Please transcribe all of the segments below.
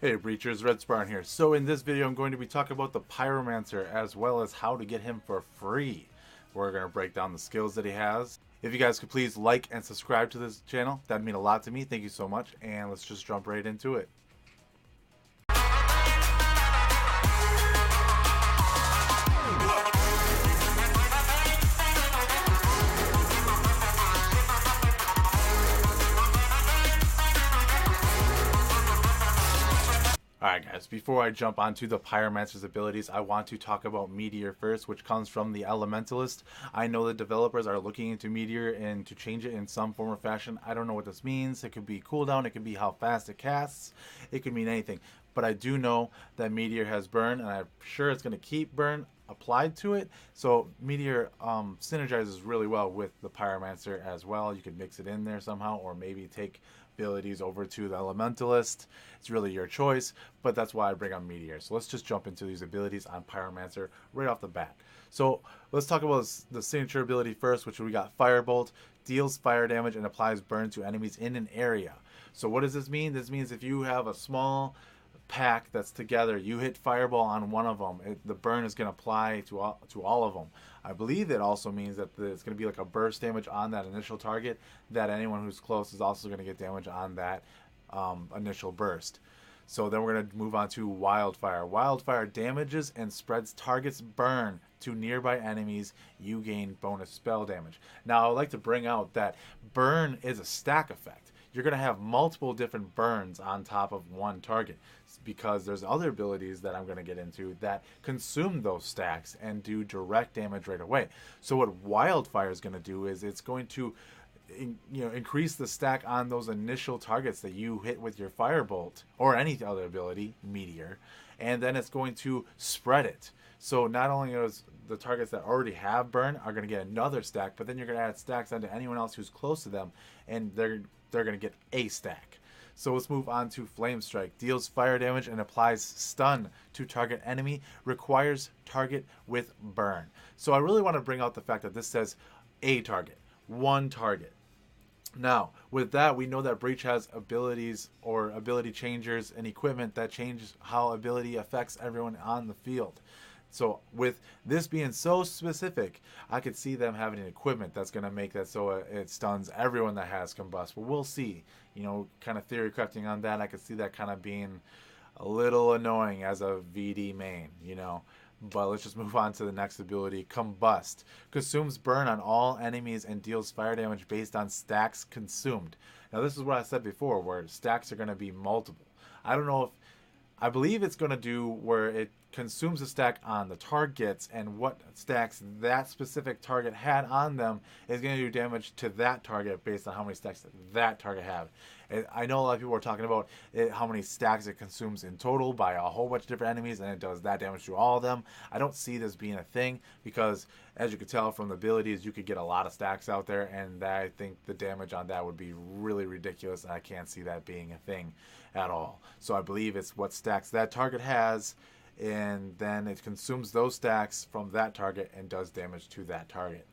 Hey Breachers, RedSpartan here. So in this video I'm going to be talking about the Pyromancer as well as how to get him for free. We're going to break down the skills that he has. If you guys could please like and subscribe to this channel, that'd mean a lot to me. Thank you so much, and let's just jump right into it. Alright guys, before I jump onto the Pyromancer's abilities, I want to talk about Meteor first, which comes from the Elementalist. I know the developers are looking into Meteor and to change it in some form or fashion. I don't know what this means. It could be cooldown, it could be how fast it casts, it could mean anything. But I do know that Meteor has burn, and I'm sure it's going to keep burn applied to it. So Meteor synergizes really well with the Pyromancer as well. You could mix it in there somehow, or maybe take abilities over to the Elementalist. It's really your choice, but that's why I bring on Meteor. So let's just jump into these abilities on Pyromancer right off the bat. So let's talk about the signature ability first, which we got Firebolt. Deals fire damage and applies burn to enemies in an area. So what does this mean? This means if you have a small pack that's together, you hit Fireball on one of them, the burn is going to apply to all of them. I believe it also means that it's going to be like a burst damage on that initial target, that anyone who's close is also going to get damage on that initial burst. So then we're going to move on to Wildfire. Wildfire damages and spreads target's burn to nearby enemies. You gain bonus spell damage. Now, I would like to bring out that burn is a stack effect. You're going to have multiple different burns on top of one target, because there's other abilities that I'm going to get into that consume those stacks and do direct damage right away. So what Wildfire is going to do is it's going to increase the stack on those initial targets that you hit with your Firebolt or any other ability, Meteor, and then it's going to spread it. So not only is the targets that already have burn are going to get another stack, but then you're going to add stacks onto anyone else who's close to them, and they're going to get a stack. So let's move on to Flame Strike. Deals fire damage and applies stun to target enemy. Requires target with burn. So I really want to bring out the fact that this says a target, one target. Now, with that, we know that Breach has abilities or ability changers and equipment that changes how ability affects everyone on the field. So with this being so specific, I could see them having an equipment that's going to make that so it stuns everyone that has Combust. But we'll see. Kind of theory crafting on that. I could see that kind of being a little annoying as a VD main, But let's just move on to the next ability. Combust. Consumes burn on all enemies and deals fire damage based on stacks consumed. Now this is what I said before, where stacks are going to be multiple. I believe it's going to do where it consumes a stack on the targets, and what stacks that specific target had on them is going to do damage to that target based on how many stacks that target have. And I know a lot of people are talking about how many stacks it consumes in total by a whole bunch of different enemies, and it does that damage to all of them. I don't see this being a thing because, as you could tell from the abilities, you could get a lot of stacks out there, and I think the damage on that would be really ridiculous, and I can't see that being a thing at all. So I believe it's what stacks that target has, and then it consumes those stacks from that target and does damage to that target.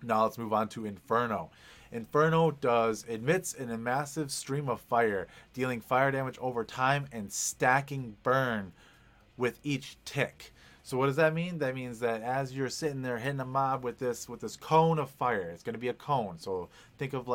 Now let's move on to Inferno. Inferno emits in a massive stream of fire, dealing fire damage over time and stacking burn with each tick. So what does that mean? That means that as you're sitting there hitting a mob with this cone of fire, it's going to be a cone. So think of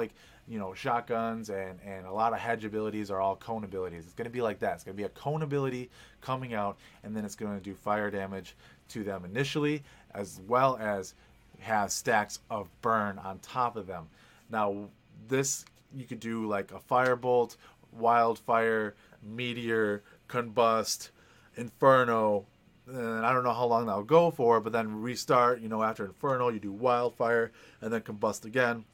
shotguns and a lot of hedge abilities are all cone abilities. It's going to be like that. It's going to be a cone ability coming out, and then it's going to do fire damage to them initially, as well as have stacks of burn on top of them. Now this, you could do like a Firebolt, Wildfire, Meteor, Combust, Inferno, and I don't know how long that'll go for, but then restart, after Inferno, you do Wildfire, and then Combust again.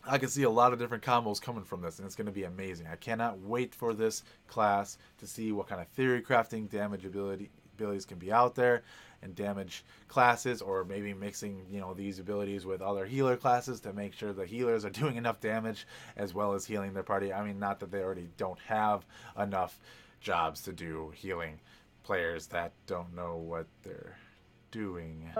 I can see a lot of different combos coming from this, and it's going to be amazing. I cannot wait for this class to see what kind of theory crafting damage abilities can be out there, and damage classes, or maybe mixing these abilities with other healer classes to make sure the healers are doing enough damage as well as healing their party. I mean, not that they already don't have enough jobs to do healing players that don't know what they're doing.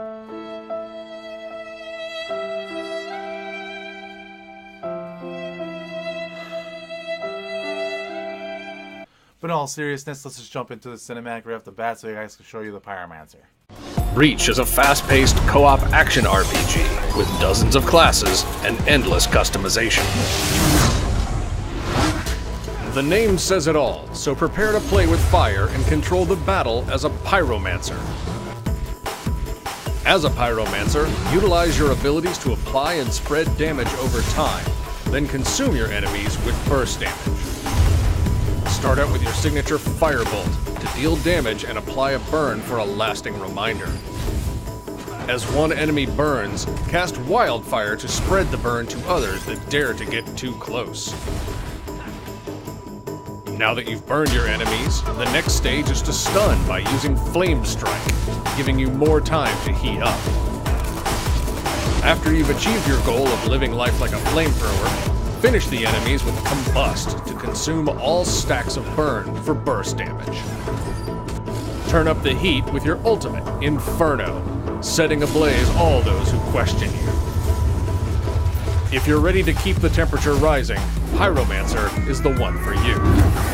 But in all seriousness, let's just jump into the cinematic right off the bat so you guys can show you the Pyromancer. Reach is a fast-paced co-op action RPG with dozens of classes and endless customization. The name says it all, so prepare to play with fire and control the battle as a Pyromancer. As a Pyromancer, utilize your abilities to apply and spread damage over time, then consume your enemies with burst damage. Start out with your signature Firebolt to deal damage and apply a burn for a lasting reminder. As one enemy burns, cast WILDFIRE to spread the burn to others that dare to get too close. Now that you've burned your enemies, the next stage is to stun by using Flame Strike, giving you more time to heat up. After you've achieved your goal of living life like a flamethrower, finish the enemies with Combust to consume all stacks of burn for burst damage. Turn up the heat with your ultimate, Inferno, setting ablaze all those who question you. If you're ready to keep the temperature rising, Pyromancer is the one for you.